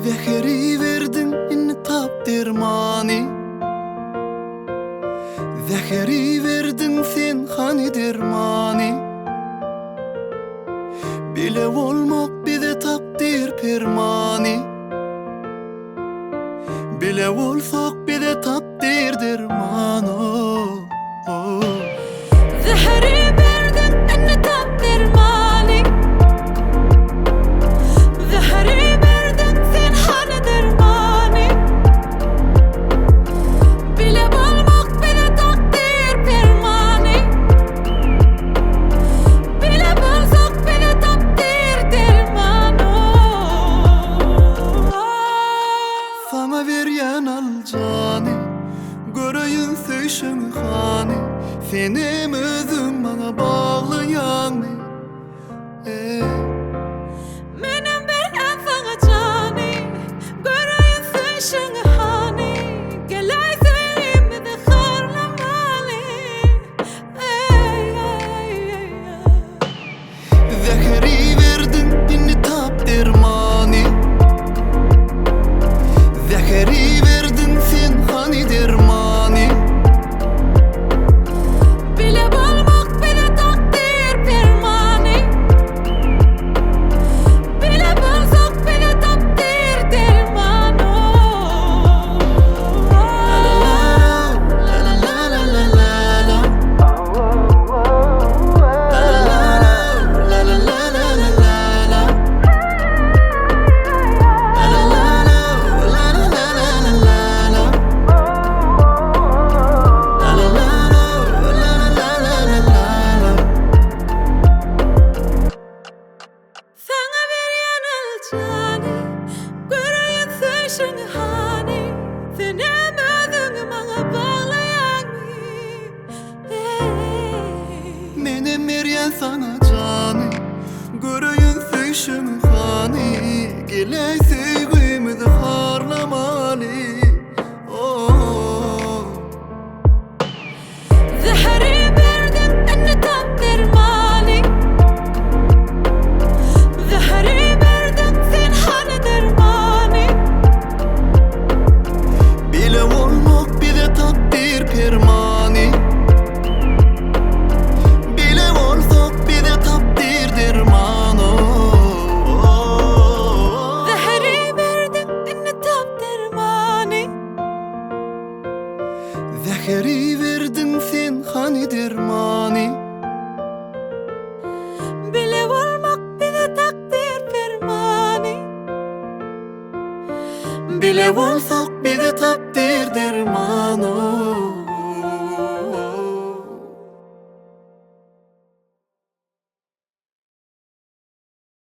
Zeheri verdin inni tap dermani. Zeheri verdin sen hani dermani. Bile olmak bize takdir permani. Bile olsak bize takdir dermano. Zeheri verdin inni tap dermani. Zeheri verdin sen hani dermani. Bile olmak bize takdir permani. Bile olsak bize takdir dermano. Sana veryen al cani, göreyim söşün hani. Senim özüm bana bağlayan Benim veren sana cani, göreyim söşün hani. Gelay söyleyeyim de harlamalı. Zeheri verdin inni tap dermani. Zeheri verdin sen hani dermani. Bile olmak bile takdir permani. Bile olsak bile takdir dermano. Sana veren al cani, göreyim söşün hani. Senem özün bana bağlayan Menem veryen sana cani, göreyim söşün hani. Geley sevgimizi harlamalı. Zeheri verdin inni tap dermani. Zeheri verdin sen hani dermani. Bile olmak bize takdir permani. Bile olsak bize takdir dermano. Zeheri verdin inni tap dermani. Zeheri verdin sen hani dermani. Bile olmak bize takdir permani. Bile olsak bize takdir dermano.